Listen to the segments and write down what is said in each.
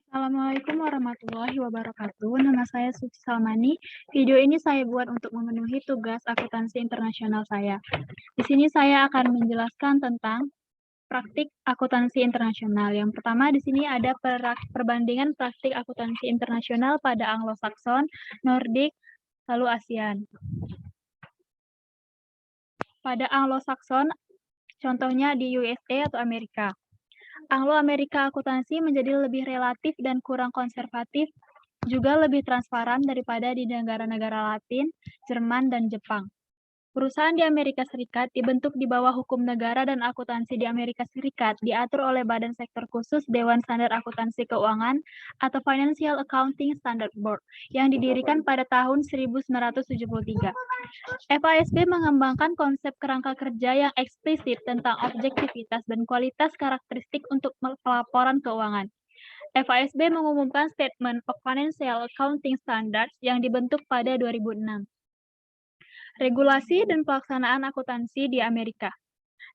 Assalamualaikum warahmatullahi wabarakatuh. Nama saya Suci Salmani. Video ini saya buat untuk memenuhi tugas akuntansi internasional saya. Di sini saya akan menjelaskan tentang praktik akuntansi internasional. Yang pertama di sini ada perbandingan praktik akuntansi internasional pada Anglo-Saxon, Nordik, lalu ASEAN. Pada Anglo-Saxon, contohnya di USA atau Amerika. Anglo-Amerika akuntansi menjadi lebih relatif dan kurang konservatif, juga lebih transparan daripada di negara-negara Latin, Jerman, dan Jepang. Perusahaan di Amerika Serikat dibentuk di bawah hukum negara dan akuntansi di Amerika Serikat diatur oleh Badan Sektor Khusus Dewan Standar Akuntansi Keuangan atau Financial Accounting Standard Board yang didirikan pada tahun 1973. FASB mengembangkan konsep kerangka kerja yang eksplisit tentang objektivitas dan kualitas karakteristik untuk pelaporan keuangan. FASB mengumumkan Statement of Financial Accounting Standards yang dibentuk pada 2006. Regulasi dan pelaksanaan akuntansi di Amerika.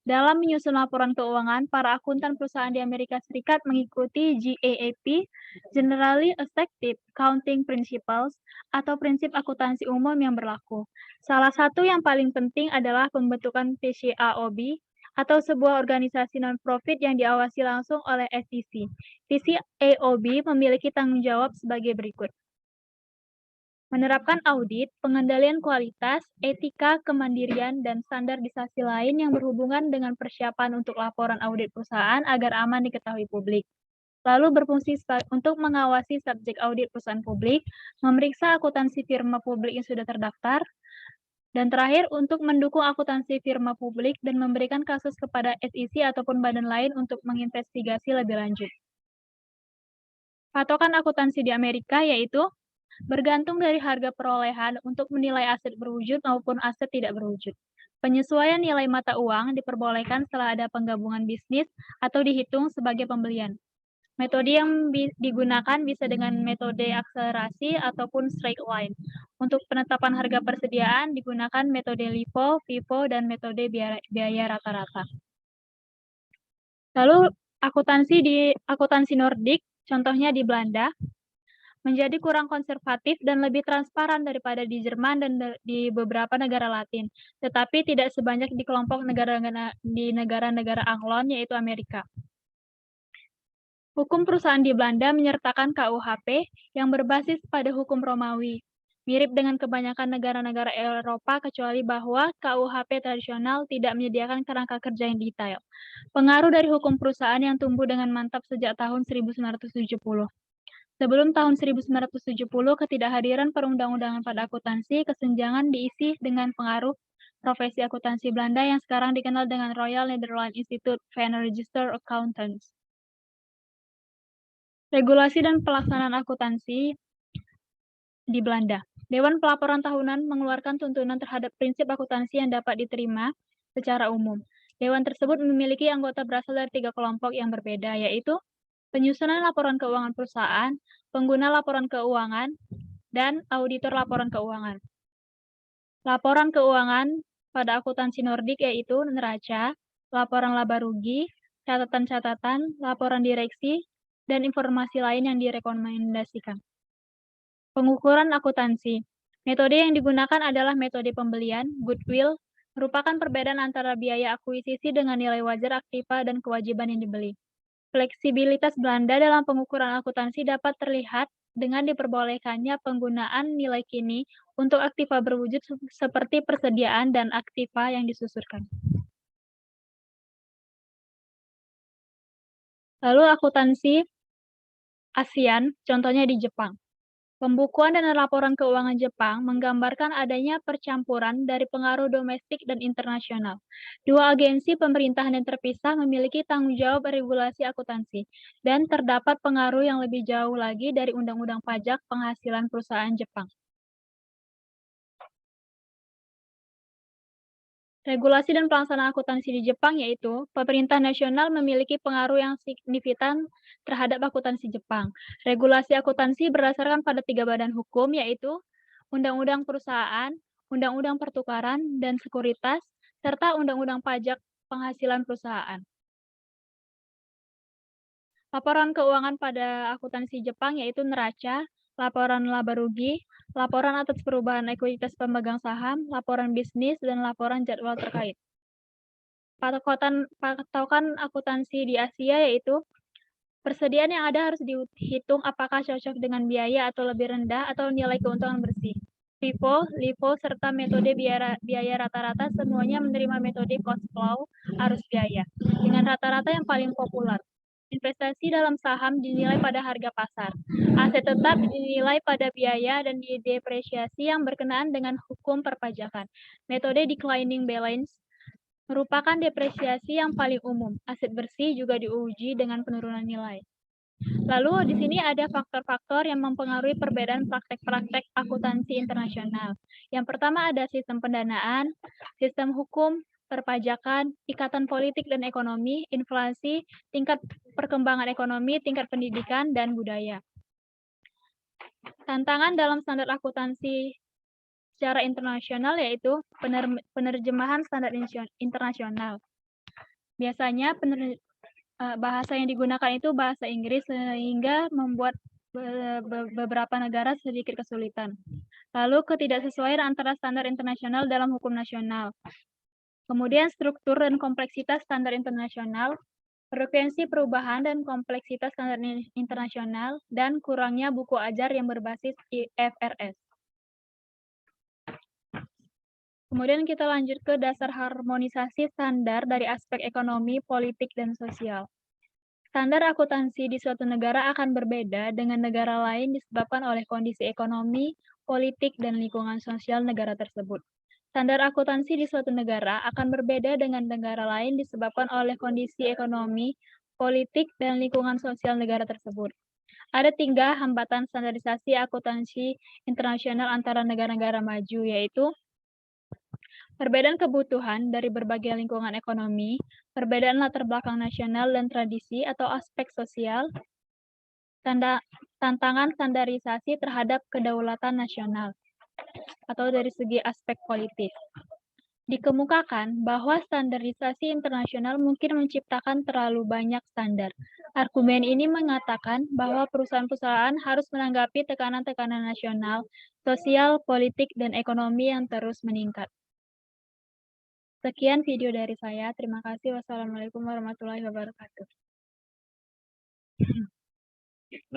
Dalam menyusun laporan keuangan, para akuntan perusahaan di Amerika Serikat mengikuti GAAP, Generally Accepted Accounting Principles, atau prinsip akuntansi umum yang berlaku. Salah satu yang paling penting adalah pembentukan PCAOB, atau sebuah organisasi non-profit yang diawasi langsung oleh SEC. PCAOB memiliki tanggung jawab sebagai berikut. Menerapkan audit, pengendalian kualitas, etika, kemandirian, dan standarisasi lain yang berhubungan dengan persiapan untuk laporan audit perusahaan agar aman diketahui publik. Lalu berfungsi untuk mengawasi subjek audit perusahaan publik, memeriksa akuntansi firma publik yang sudah terdaftar, dan terakhir untuk mendukung akuntansi firma publik dan memberikan kasus kepada SEC ataupun badan lain untuk menginvestigasi lebih lanjut. Patokan akuntansi di Amerika yaitu bergantung dari harga perolehan untuk menilai aset berwujud maupun aset tidak berwujud. Penyesuaian nilai mata uang diperbolehkan setelah ada penggabungan bisnis atau dihitung sebagai pembelian. Metode yang digunakan bisa dengan metode akselerasi ataupun straight line. Untuk penetapan harga persediaan digunakan metode LIFO, FIFO, dan metode biaya rata-rata. Lalu akuntansi Nordik, contohnya di Belanda, menjadi kurang konservatif dan lebih transparan daripada di Jerman dan di beberapa negara Latin, tetapi tidak sebanyak di kelompok negara-negara Anglon, yaitu Amerika. Hukum perusahaan di Belanda menyertakan KUHP yang berbasis pada hukum Romawi, mirip dengan kebanyakan negara-negara Eropa kecuali bahwa KUHP tradisional tidak menyediakan kerangka kerja yang detail. Pengaruh dari hukum perusahaan yang tumbuh dengan mantap sejak tahun 1970. Sebelum tahun 1970, ketidakhadiran perundang-undangan pada akuntansi kesenjangan diisi dengan pengaruh profesi akuntansi Belanda yang sekarang dikenal dengan Royal Netherlands Institute van Register Accountants. Regulasi dan pelaksanaan akuntansi di Belanda. Dewan Pelaporan Tahunan mengeluarkan tuntunan terhadap prinsip akuntansi yang dapat diterima secara umum. Dewan tersebut memiliki anggota berasal dari 3 kelompok yang berbeda, yaitu penyusunan laporan keuangan perusahaan, pengguna laporan keuangan, dan auditor laporan keuangan. Laporan keuangan pada akuntansi Nordik yaitu neraca, laporan laba rugi, catatan-catatan, laporan direksi, dan informasi lain yang direkomendasikan. Pengukuran akuntansi. Metode yang digunakan adalah metode pembelian, goodwill, merupakan perbedaan antara biaya akuisisi dengan nilai wajar aktiva dan kewajiban yang dibeli. Fleksibilitas Belanda dalam pengukuran akuntansi dapat terlihat dengan diperbolehkannya penggunaan nilai kini untuk aktiva berwujud seperti persediaan dan aktiva yang disusurkan. Lalu akuntansi ASEAN, contohnya di Jepang. Pembukuan dan laporan keuangan Jepang menggambarkan adanya percampuran dari pengaruh domestik dan internasional. Dua agensi pemerintahan yang terpisah memiliki tanggung jawab regulasi akuntansi, dan terdapat pengaruh yang lebih jauh lagi dari Undang-Undang Pajak Penghasilan Perusahaan Jepang. Regulasi dan pelaksanaan akuntansi di Jepang yaitu, pemerintah nasional memiliki pengaruh yang signifikan terhadap akuntansi Jepang. Regulasi akuntansi berdasarkan pada 3 badan hukum yaitu Undang-Undang Perusahaan, Undang-Undang Pertukaran dan Sekuritas, serta Undang-Undang Pajak Penghasilan Perusahaan. Laporan keuangan pada akuntansi Jepang yaitu neraca, laporan laba rugi, laporan atas perubahan ekuitas pemegang saham, laporan bisnis, dan laporan jadwal terkait. Patokan akuntansi di Asia yaitu persediaan yang ada harus dihitung apakah cocok dengan biaya atau lebih rendah atau nilai keuntungan bersih. FIFO, LIFO, serta metode biaya rata-rata semuanya menerima metode cost flow arus biaya dengan rata-rata yang paling populer. Investasi dalam saham dinilai pada harga pasar. Aset tetap dinilai pada biaya dan depresiasi yang berkenaan dengan hukum perpajakan. Metode declining balance merupakan depresiasi yang paling umum. Aset bersih juga diuji dengan penurunan nilai. Lalu di sini ada faktor-faktor yang mempengaruhi perbedaan praktek-praktek akuntansi internasional. Yang pertama ada sistem pendanaan, sistem hukum, perpajakan, ikatan politik dan ekonomi, inflasi, tingkat perkembangan ekonomi, tingkat pendidikan, dan budaya. Tantangan dalam standar akuntansi secara internasional yaitu penerjemahan standar internasional. Biasanya bahasa yang digunakan itu bahasa Inggris sehingga membuat beberapa negara sedikit kesulitan. Lalu ketidaksesuaian antara standar internasional dalam hukum nasional. Kemudian struktur dan kompleksitas standar internasional, frekuensi perubahan dan kompleksitas standar internasional, dan kurangnya buku ajar yang berbasis IFRS. Kemudian kita lanjut ke dasar harmonisasi standar dari aspek ekonomi, politik, dan sosial. Standar akuntansi di suatu negara akan berbeda dengan negara lain disebabkan oleh kondisi ekonomi, politik, dan lingkungan sosial negara tersebut. Standar akuntansi di suatu negara akan berbeda dengan negara lain disebabkan oleh kondisi ekonomi, politik, dan lingkungan sosial negara tersebut. Ada 3 hambatan standarisasi akuntansi internasional antara negara-negara maju, yaitu perbedaan kebutuhan dari berbagai lingkungan ekonomi, perbedaan latar belakang nasional dan tradisi atau aspek sosial, tantangan standarisasi terhadap kedaulatan nasional, atau dari segi aspek politik. Dikemukakan bahwa standarisasi internasional mungkin menciptakan terlalu banyak standar. Argumen ini mengatakan bahwa perusahaan-perusahaan harus menanggapi tekanan-tekanan nasional, sosial, politik, dan ekonomi yang terus meningkat. Sekian video dari saya. Terima kasih. Wassalamualaikum warahmatullahi wabarakatuh.